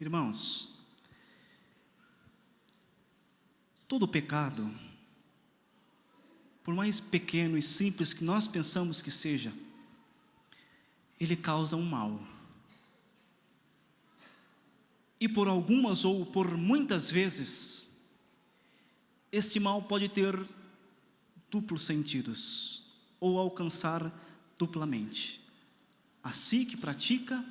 Irmãos, todo pecado, por mais pequeno e simples que nós pensamos que seja, ele causa um mal. E por algumas ou por muitas vezes, este mal pode ter duplos sentidos, ou alcançar duplamente a si que pratica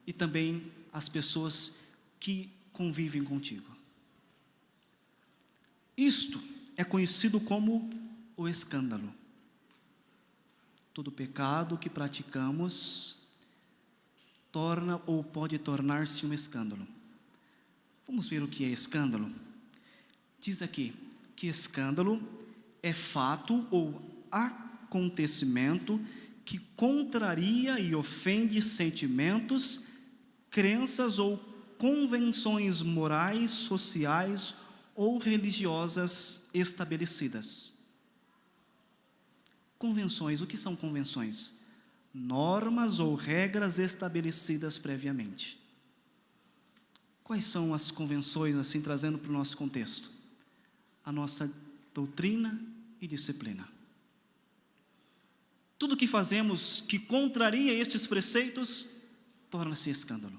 e também as pessoas que convivem contigo. Isto é conhecido como o escândalo. Todo pecado que praticamos torna ou pode tornar-se um escândalo. Vamos ver o que é escândalo? Diz aqui que escândalo é fato ou acontecimento que contraria e ofende sentimentos, crenças ou convenções morais, sociais ou religiosas estabelecidas. Convenções, o que são convenções? Normas ou regras estabelecidas previamente. Quais são as convenções, assim, trazendo para o nosso contexto? A nossa doutrina e disciplina. Tudo que fazemos que contraria estes preceitos, torna-se escândalo.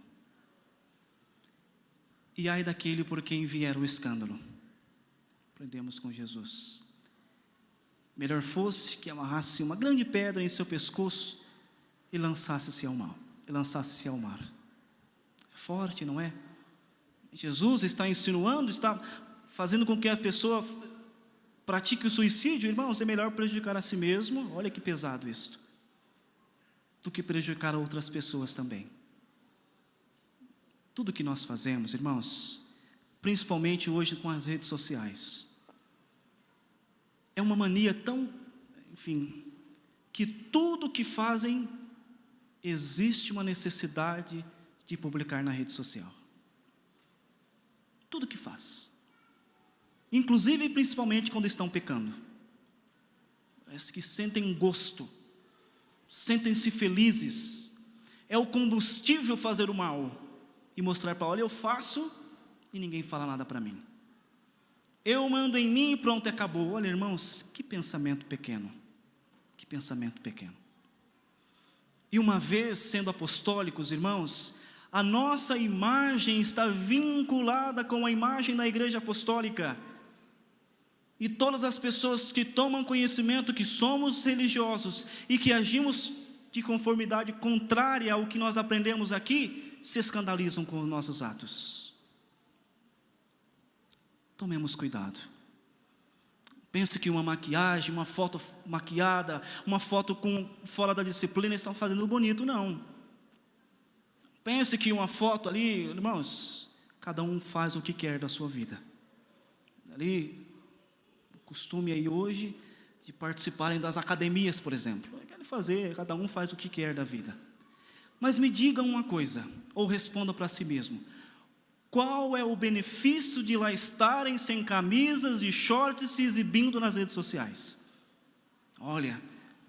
E ai daquele por quem vier o escândalo. Aprendemos com Jesus. Melhor fosse que amarrasse uma grande pedra em seu pescoço e lançasse-se ao mar. Forte, não é? Jesus está insinuando, está fazendo com que a pessoa pratique o suicídio. Irmãos, é melhor prejudicar a si mesmo, olha que pesado isto, do que prejudicar outras pessoas também. Tudo que nós fazemos, irmãos, principalmente hoje com as redes sociais, é uma mania tão, que tudo que fazem, existe uma necessidade de publicar na rede social. Tudo que faz, inclusive e principalmente quando estão pecando, parece que sentem gosto, sentem-se felizes, é o combustível fazer o mal, e mostrar para, olha, eu faço e ninguém fala nada para mim, eu mando em mim e pronto, acabou. Olha, irmãos, que pensamento pequeno, que pensamento pequeno. E uma vez sendo apostólicos, irmãos, a nossa imagem está vinculada com a imagem da igreja apostólica. E todas as pessoas que tomam conhecimento que somos religiosos e que agimos de conformidade contrária ao que nós aprendemos aqui, se escandalizam com os nossos atos. Tomemos cuidado. Pense que uma maquiagem, uma foto maquiada, uma foto fora da disciplina estão fazendo bonito, não. Pense que uma foto ali, irmãos, cada um faz o que quer da sua vida. Ali, o costume aí hoje de participarem das academias, por exemplo. Querem fazer, cada um faz o que quer da vida. Mas me digam uma coisa, ou respondam para si mesmo. Qual é o benefício de lá estarem sem camisas e shorts se exibindo nas redes sociais? Olha,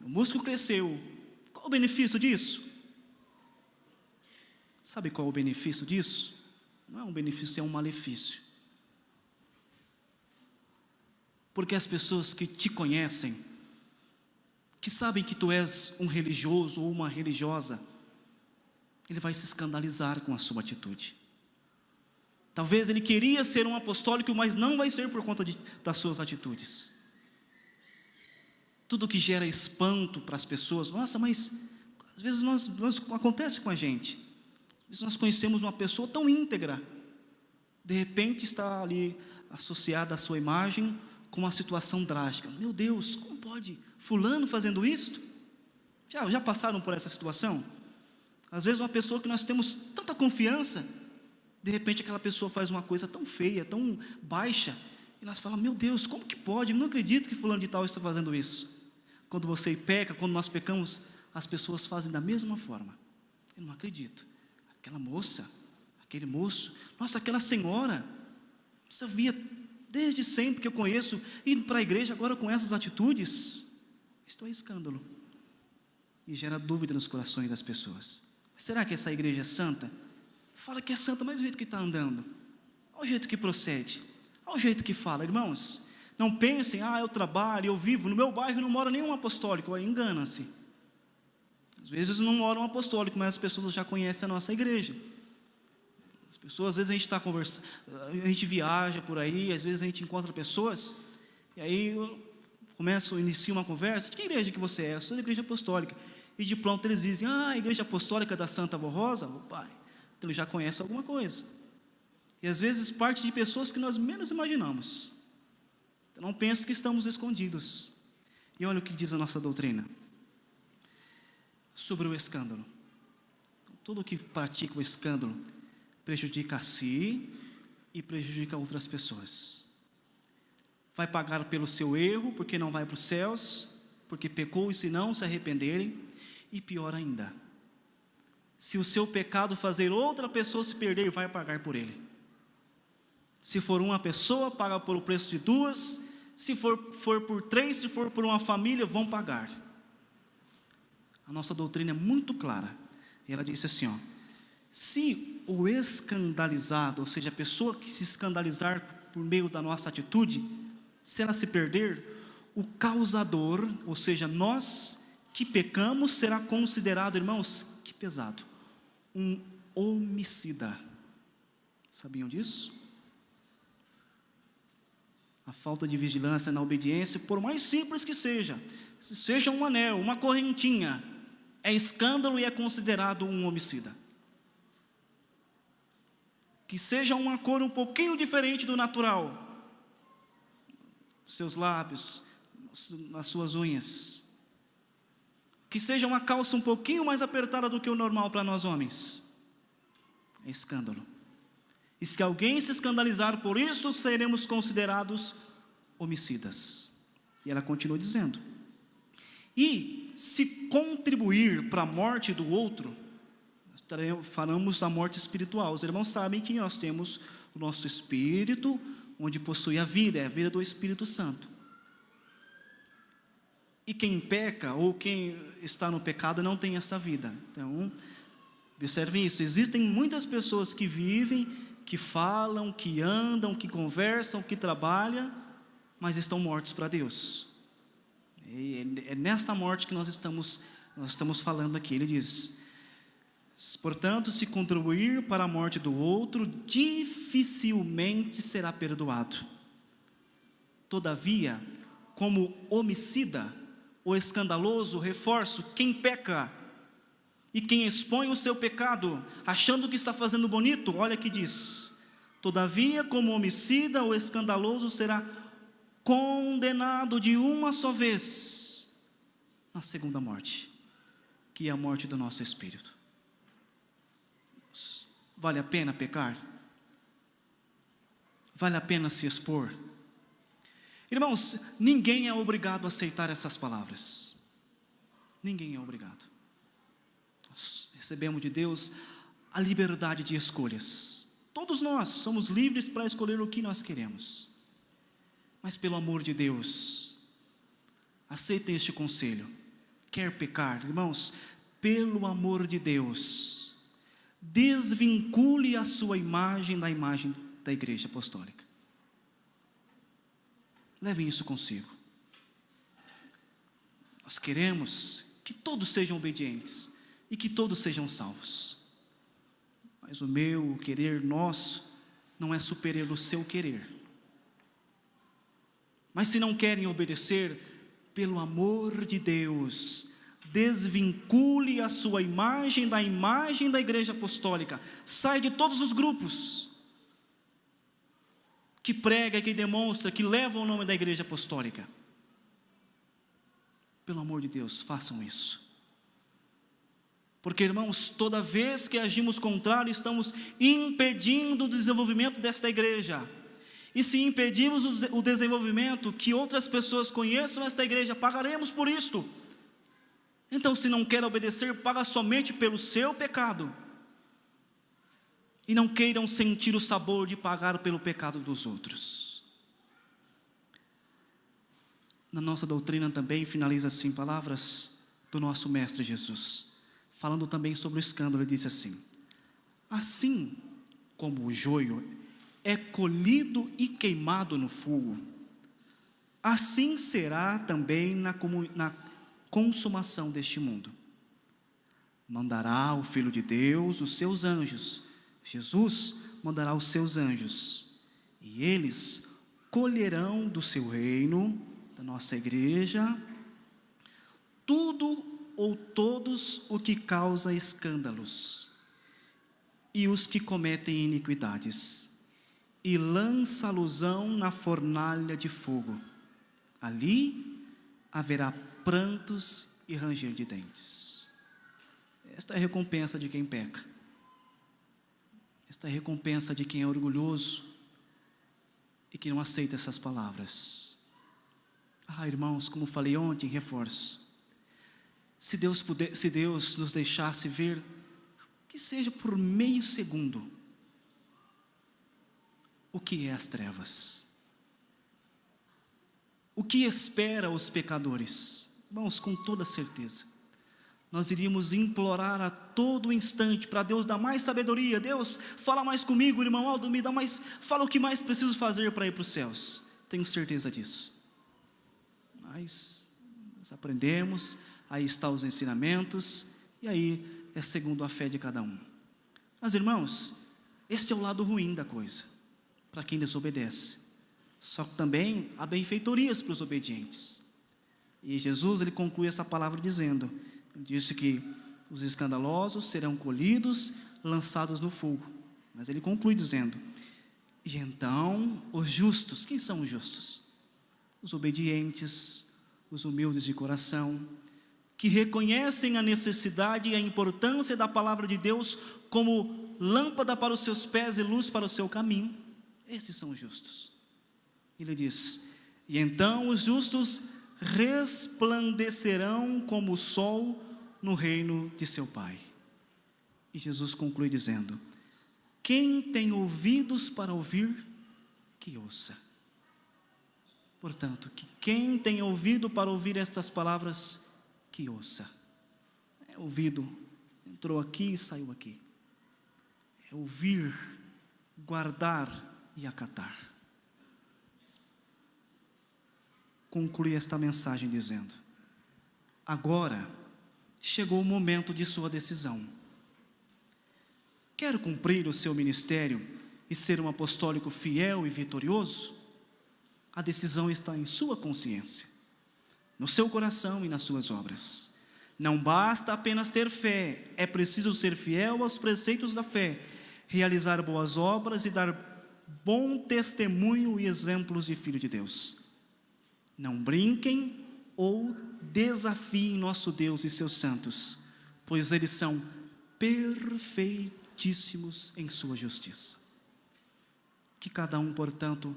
o músculo cresceu. Qual o benefício disso? Sabe qual é o benefício disso? Não é um benefício, é um malefício. Porque as pessoas que te conhecem, que sabem que tu és um religioso ou uma religiosa, ele vai se escandalizar com a sua atitude. Talvez ele queria ser um apostólico, mas não vai ser por conta das suas atitudes. Tudo que gera espanto para as pessoas, nossa, mas às vezes acontece com a gente. Às vezes nós conhecemos uma pessoa tão íntegra, de repente está ali associada à sua imagem com uma situação drástica. Meu Deus, como pode fulano fazendo isto? Já passaram por essa situação? Às vezes uma pessoa que nós temos tanta confiança, de repente aquela pessoa faz uma coisa tão feia, tão baixa, e nós falamos, meu Deus, como que pode? Eu não acredito que fulano de tal está fazendo isso. Quando você peca, quando nós pecamos, as pessoas fazem da mesma forma. Eu não acredito. Aquela moça, aquele moço, nossa, aquela senhora, você via desde sempre que eu conheço, indo para a igreja agora com essas atitudes. Isto é escândalo. E gera dúvida nos corações das pessoas. Mas será que essa igreja é santa? Fala que é santo, mas o jeito que está andando, olha o jeito que procede, olha o jeito que fala. Irmãos, não pensem, eu trabalho, eu vivo, no meu bairro não mora nenhum apostólico. Engana-se. Às vezes não mora um apostólico, mas as pessoas já conhecem a nossa igreja. As pessoas, às vezes a gente está conversando, a gente viaja por aí, às vezes a gente encontra pessoas, e aí inicio uma conversa. De que igreja que você é? Eu sou da igreja apostólica. E de pronto eles dizem, a igreja apostólica da Santa Avó Rosa? Pai, então ele já conhece alguma coisa. E às vezes parte de pessoas que nós menos imaginamos. Então não pense que estamos escondidos. E olha o que diz a nossa doutrina sobre o escândalo. Todo que pratica o escândalo prejudica a si e prejudica outras pessoas. Vai pagar pelo seu erro, porque não vai para os céus, porque pecou e se não se arrependerem, e pior ainda, se o seu pecado fazer outra pessoa se perder, vai pagar por ele. Se for uma pessoa, paga pelo preço de duas, se for por três, se for por uma família, vão pagar. A nossa doutrina é muito clara, e ela disse assim, se o escandalizado, ou seja, a pessoa que se escandalizar por meio da nossa atitude, se ela se perder, o causador, ou seja, nós que pecamos, será considerado, irmãos, que pesado, um homicida. Sabiam disso? A falta de vigilância na obediência, por mais simples que seja um anel, uma correntinha, é escândalo e é considerado um homicida. Que seja uma cor um pouquinho diferente do natural, seus lábios, nas suas unhas, que seja uma calça um pouquinho mais apertada do que o normal para nós homens, é escândalo. E se alguém se escandalizar por isso, seremos considerados homicidas. E ela continua dizendo, e se contribuir para a morte do outro, falamos da morte espiritual. Os irmãos sabem que nós temos o nosso espírito, onde possui a vida, é a vida do Espírito Santo. E quem peca, ou quem está no pecado, não tem essa vida. Então, observe isso, existem muitas pessoas que vivem, que falam, que andam, que conversam, que trabalham, mas estão mortos para Deus. É nesta morte que nós estamos falando aqui. Ele diz, portanto, se contribuir para a morte do outro, dificilmente será perdoado. Todavia, como homicida, o escandaloso, reforço, quem peca e quem expõe o seu pecado, achando que está fazendo bonito, olha que diz, todavia, como homicida, o escandaloso será condenado de uma só vez, na segunda morte, que é a morte do nosso espírito. Vale a pena pecar? Vale a pena se expor? Irmãos, ninguém é obrigado a aceitar essas palavras. Ninguém é obrigado. Nós recebemos de Deus a liberdade de escolhas. Todos nós somos livres para escolher o que nós queremos. Mas pelo amor de Deus, aceitem este conselho. Quer pecar, irmãos, pelo amor de Deus, desvincule a sua imagem da imagem da igreja apostólica. Levem isso consigo. Nós queremos que todos sejam obedientes e que todos sejam salvos. Mas o meu, o querer nosso, não é superior ao seu querer. Mas se não querem obedecer, pelo amor de Deus, desvincule a sua imagem da igreja apostólica. Sai de todos os grupos que prega, que demonstra, que leva o nome da igreja apostólica. Pelo amor de Deus, façam isso. Porque, irmãos, toda vez que agimos contrário, estamos impedindo o desenvolvimento desta igreja. E se impedimos o desenvolvimento, que outras pessoas conheçam esta igreja, pagaremos por isto. Então, se não quer obedecer, paga somente pelo seu pecado. E não queiram sentir o sabor de pagar pelo pecado dos outros. Na nossa doutrina também finaliza assim, palavras do nosso Mestre Jesus, falando também sobre o escândalo, ele diz assim, Assim como o joio é colhido e queimado no fogo, assim será também na consumação deste mundo. Mandará o Filho de Deus os seus anjos, Jesus mandará os seus anjos, e eles colherão do seu reino, da nossa igreja, tudo ou todos o que causa escândalos, e os que cometem iniquidades, e lança-losão na fornalha de fogo. Ali haverá prantos e ranger de dentes. Esta é a recompensa de quem peca. Esta é a recompensa de quem é orgulhoso e que não aceita essas palavras. Irmãos, como falei ontem, reforço. Se Deus nos deixasse ver, que seja por meio segundo, o que é as trevas, o que espera os pecadores, irmãos, com toda certeza, nós iríamos implorar a todo instante para Deus dar mais sabedoria. Deus, fala mais comigo, irmão Aldo, me dá mais, fala o que mais preciso fazer para ir para os céus. Tenho certeza disso. Mas nós aprendemos, aí estão os ensinamentos, e aí é segundo a fé de cada um. Mas irmãos, este é o lado ruim da coisa, para quem desobedece. Só que também há benfeitorias para os obedientes. E Jesus, ele conclui essa palavra dizendo, ele disse que os escandalosos serão colhidos, lançados no fogo. Mas ele conclui dizendo, e então os justos, quem são os justos? Os obedientes, os humildes de coração, que reconhecem a necessidade e a importância da palavra de Deus como lâmpada para os seus pés e luz para o seu caminho. Estes são os justos. Ele diz, e então os justos resplandecerão como o sol no reino de seu Pai. E Jesus conclui dizendo, quem tem ouvidos para ouvir, que ouça. Portanto, que quem tem ouvido para ouvir estas palavras, que ouça. É ouvido, entrou aqui e saiu aqui. É ouvir, guardar e acatar. Conclui esta mensagem dizendo, agora chegou o momento de sua decisão. Quer cumprir o seu ministério e ser um apostólico fiel e vitorioso? A decisão está em sua consciência, no seu coração e nas suas obras. Não basta apenas ter fé, é preciso ser fiel aos preceitos da fé, realizar boas obras e dar bom testemunho e exemplos de filho de Deus. Não brinquem ou desafiem nosso Deus e seus santos, pois eles são perfeitíssimos em sua justiça. Que cada um, portanto,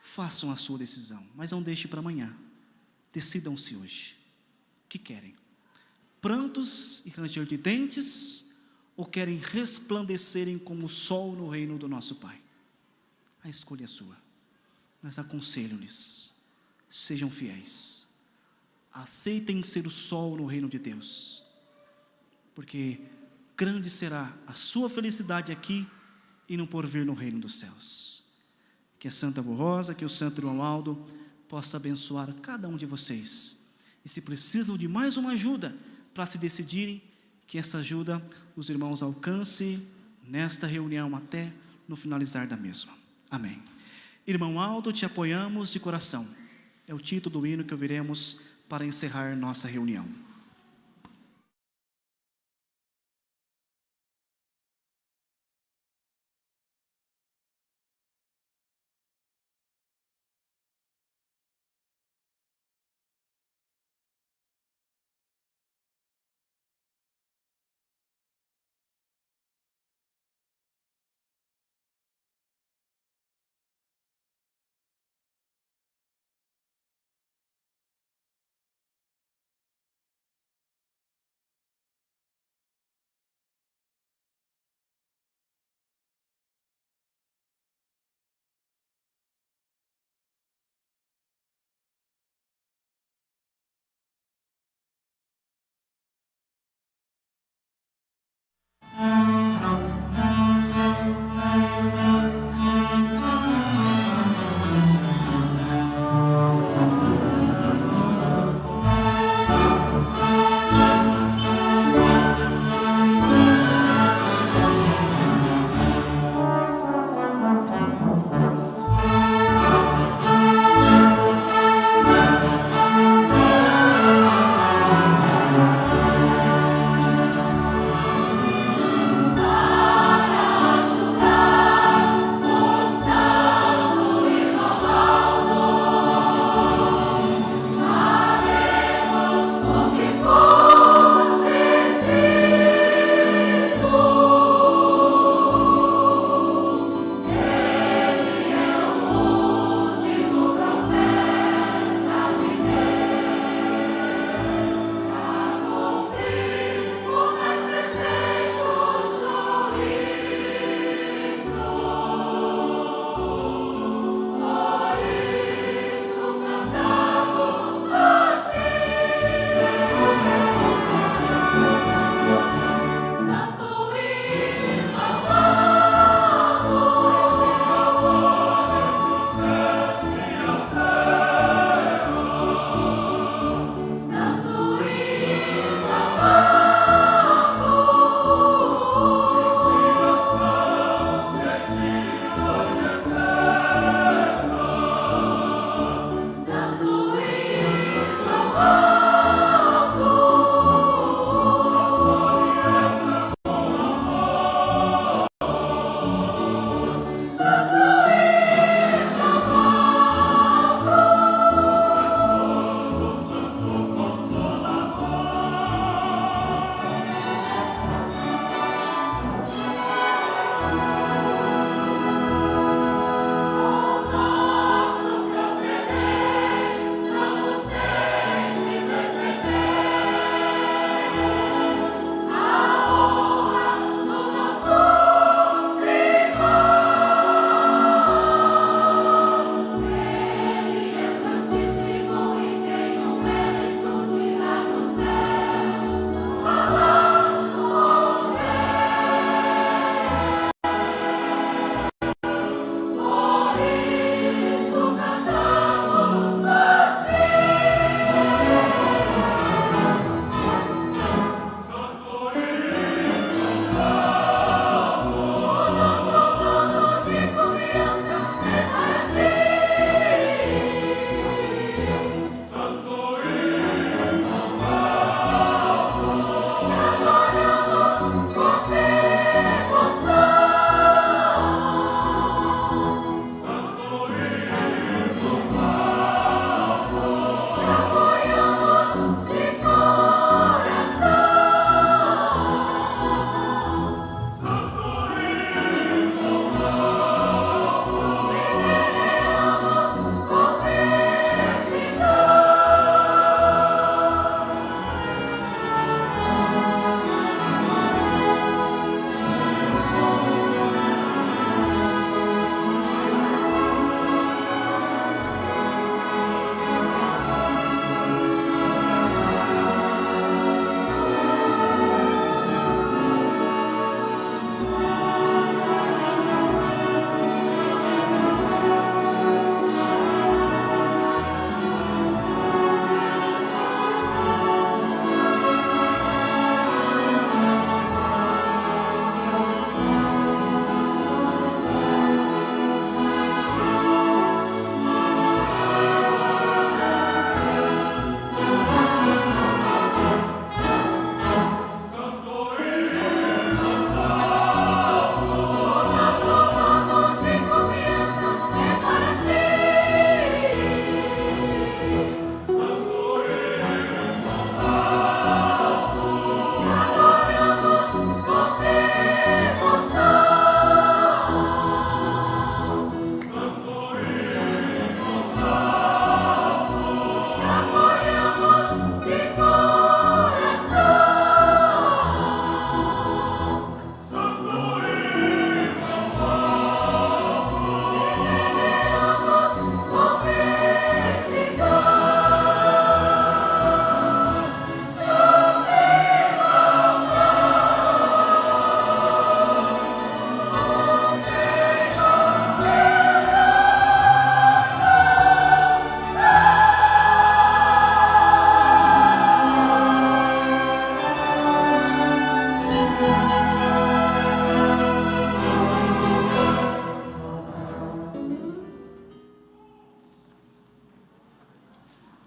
façam a sua decisão, mas não deixe para amanhã. Decidam-se hoje. O que querem? Prantos e ranger de dentes, ou querem resplandecerem como o sol no reino do nosso Pai? A escolha é sua, mas aconselho-lhes, sejam fiéis, aceitem ser o sol no reino de Deus, porque grande será a sua felicidade aqui e no porvir no reino dos céus. Que a Santa Avó Rosa, que o Santo Irmão Aldo possa abençoar cada um de vocês, e se precisam de mais uma ajuda para se decidirem, que essa ajuda os irmãos alcance nesta reunião até no finalizar da mesma. Amém. Irmão Aldo, te apoiamos de coração. É o título do hino que ouviremos para encerrar nossa reunião.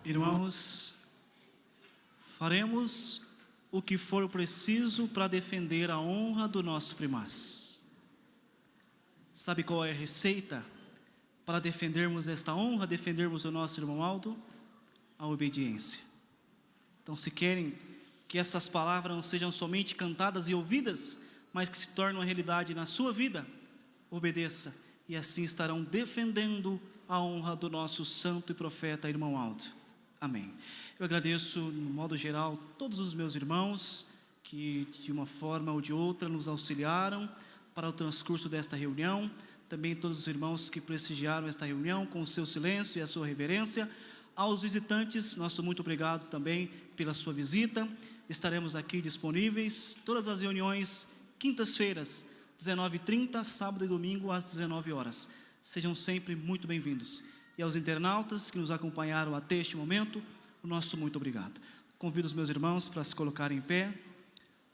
Irmãos, faremos o que for preciso para defender a honra do nosso primaz. Sabe qual é a receita para defendermos esta honra, defendermos o nosso irmão Aldo? A obediência. Então, se querem que estas palavras não sejam somente cantadas e ouvidas, mas que se tornem uma realidade na sua vida, obedeça, e assim estarão defendendo a honra do nosso santo e profeta irmão Aldo. Amém. Eu agradeço, no modo geral, todos os meus irmãos que, de uma forma ou de outra, nos auxiliaram para o transcurso desta reunião. Também todos os irmãos que prestigiaram esta reunião com o seu silêncio e a sua reverência. Aos visitantes, nosso muito obrigado também pela sua visita. Estaremos aqui disponíveis todas as reuniões, quintas-feiras, 19h30, sábado e domingo às 19 horas. Sejam sempre muito bem-vindos. E aos internautas que nos acompanharam até este momento, o nosso muito obrigado. Convido os meus irmãos para se colocarem em pé.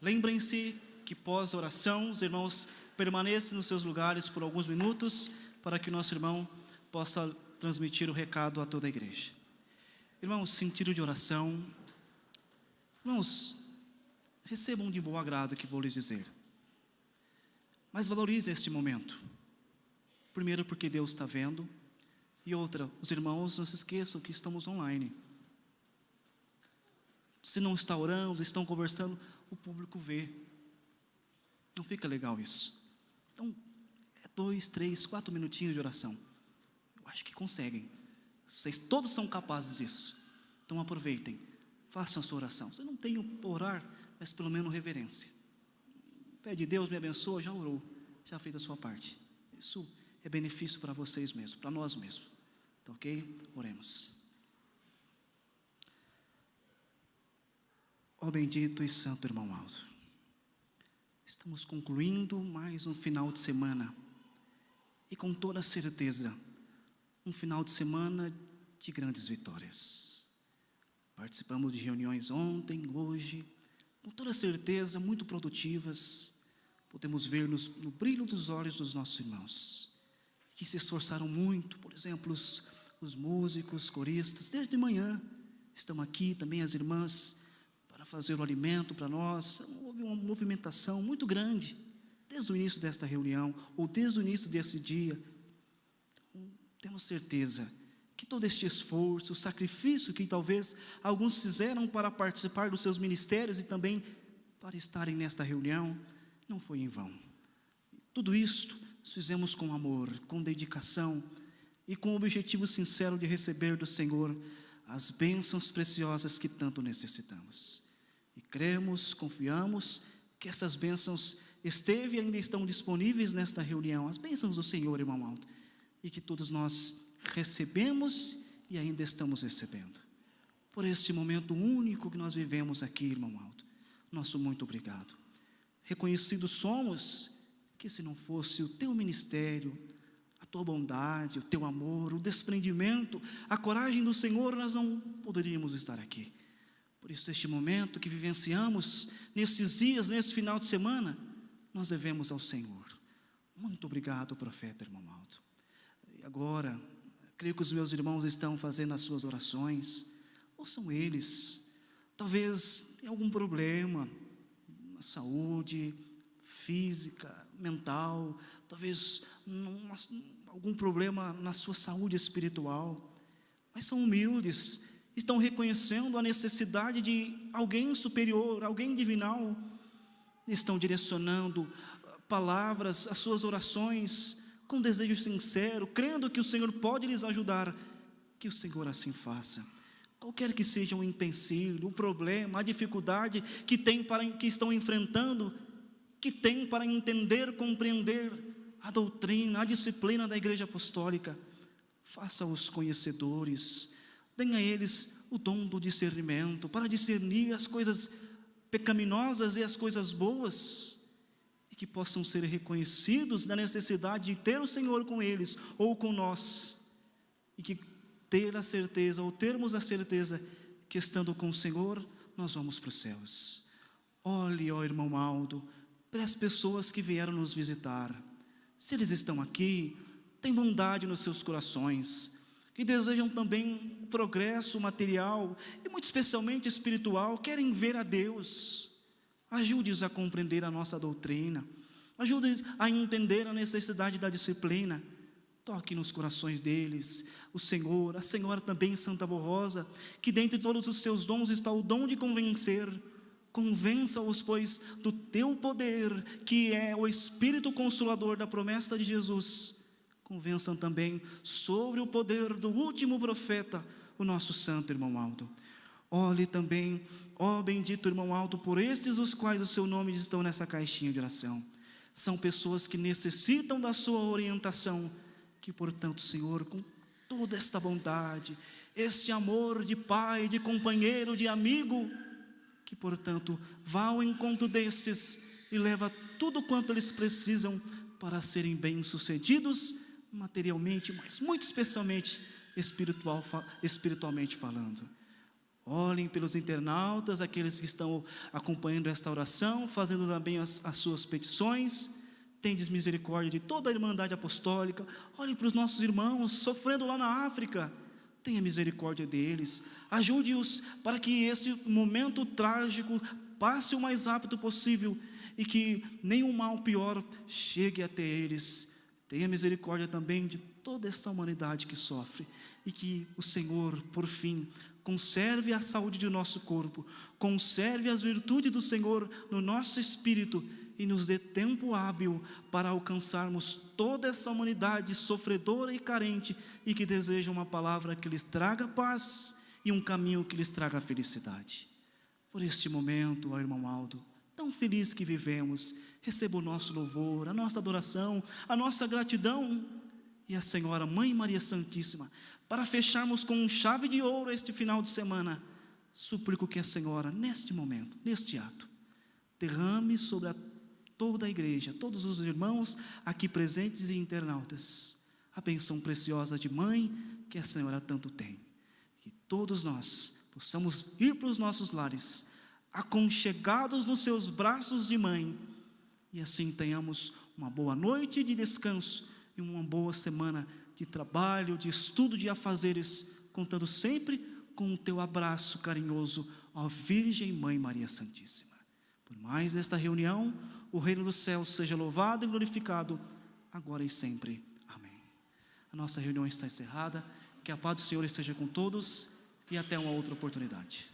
Lembrem-se que pós a oração, os irmãos permaneçam nos seus lugares por alguns minutos, para que o nosso irmão possa transmitir o recado a toda a igreja. Irmãos, sentido de oração. Irmãos, recebam de bom agrado o que vou lhes dizer. Mas valorize este momento. Primeiro, porque Deus está vendo. E outra, os irmãos não se esqueçam que estamos online. Se não está orando, estão conversando, o público vê. Não fica legal isso. Então, 2, 3, 4 minutinhos de oração. Eu acho que conseguem. Vocês todos são capazes disso. Então aproveitem, façam a sua oração. Você não tem que orar, mas pelo menos reverência. Pede, Deus me abençoa, já orou, já fez a sua parte. Isso é benefício para vocês mesmos, para nós mesmos. Tá ok? Oremos. Ó bendito e santo irmão Aldo, estamos concluindo mais um final de semana, e com toda certeza, um final de semana de grandes vitórias. Participamos de reuniões ontem, hoje, com toda certeza, muito produtivas, podemos ver no brilho dos olhos dos nossos irmãos, que se esforçaram muito, por exemplo, os músicos, coristas, desde manhã, estão aqui também as irmãs, para fazer o alimento para nós. Houve uma movimentação muito grande, desde o início desta reunião, ou desde o início desse dia. Então, temos certeza que todo este esforço, o sacrifício que talvez alguns fizeram para participar dos seus ministérios e também para estarem nesta reunião, não foi em vão. Tudo isto nós fizemos com amor, com dedicação e com o objetivo sincero de receber do Senhor as bênçãos preciosas que tanto necessitamos. E cremos, confiamos que essas bênçãos esteve e ainda estão disponíveis nesta reunião, as bênçãos do Senhor, irmão Aldo, e que todos nós recebemos e ainda estamos recebendo. Por este momento único que nós vivemos aqui, irmão Aldo, nosso muito obrigado. Reconhecidos somos que se não fosse o teu ministério, a tua bondade, o teu amor, o desprendimento, a coragem do Senhor, nós não poderíamos estar aqui. Por isso, este momento que vivenciamos, nestes dias, nesse final de semana, nós devemos ao Senhor. Muito obrigado, profeta, irmão Aldo. E agora, creio que os meus irmãos estão fazendo as suas orações, ouçam eles. Talvez tenha algum problema na saúde física, mental, talvez algum problema na sua saúde espiritual, mas são humildes, estão reconhecendo a necessidade de alguém superior, alguém divinal, estão direcionando palavras, as suas orações, com desejo sincero, crendo que o Senhor pode lhes ajudar, que o Senhor assim faça. Qualquer que seja o empecilho, o problema, a dificuldade que estão enfrentando, que tem para entender, compreender a doutrina, a disciplina da Igreja Apostólica, faça-os conhecedores, dê a eles o dom do discernimento, para discernir as coisas pecaminosas e as coisas boas, e que possam ser reconhecidos na necessidade de ter o Senhor com eles, ou com nós, e que termos a certeza que estando com o Senhor, nós vamos para os céus. Olhe, ó irmão Aldo, para as pessoas que vieram nos visitar, se eles estão aqui, tem bondade nos seus corações, que desejam também progresso material, e muito especialmente espiritual, querem ver a Deus, ajude-os a compreender a nossa doutrina, ajude-os a entender a necessidade da disciplina, toque nos corações deles, o Senhor, a Senhora também, Santa Avó Rosa, que dentre todos os seus dons está o dom de convencer, convença-os, pois, do teu poder, que é o Espírito Consolador da promessa de Jesus, convençam também sobre o poder do último profeta, o nosso santo irmão Aldo. Olhe também, ó bendito irmão Aldo, por estes os quais os seus nomes estão nessa caixinha de oração, são pessoas que necessitam da sua orientação, que portanto, Senhor, com toda esta bondade, este amor de pai, de companheiro, de amigo, que portanto vá ao encontro destes e leva tudo quanto eles precisam para serem bem-sucedidos materialmente, mas muito especialmente espiritualmente falando. Olhem pelos internautas, aqueles que estão acompanhando esta oração, fazendo também as suas petições. Tendes misericórdia de toda a Irmandade Apostólica. Olhem para os nossos irmãos sofrendo lá na África, tenha misericórdia deles, ajude-os para que este momento trágico passe o mais rápido possível e que nenhum mal pior chegue até eles. Tenha misericórdia também de toda esta humanidade que sofre, e que o Senhor, por fim, conserve a saúde do nosso corpo, conserve as virtudes do Senhor no nosso espírito e nos dê tempo hábil para alcançarmos toda essa humanidade sofredora e carente, e que deseja uma palavra que lhes traga paz e um caminho que lhes traga felicidade. Por este momento, ó irmão Aldo, tão feliz que vivemos, receba o nosso louvor, a nossa adoração, a nossa gratidão, e a Senhora Mãe Maria Santíssima, para fecharmos com chave de ouro este final de semana, suplico que a Senhora, neste momento, neste ato, derrame sobre toda a igreja, todos os irmãos aqui presentes e internautas, a bênção preciosa de mãe que a Senhora tanto tem. Que todos nós possamos ir para os nossos lares, aconchegados nos seus braços de mãe, e assim tenhamos uma boa noite de descanso e uma boa semana de trabalho, de estudo, de afazeres, contando sempre com o teu abraço carinhoso, ó Virgem Mãe Maria Santíssima. Por mais esta reunião, o reino dos céus seja louvado e glorificado, agora e sempre. Amém. A nossa reunião está encerrada, que a paz do Senhor esteja com todos e até uma outra oportunidade.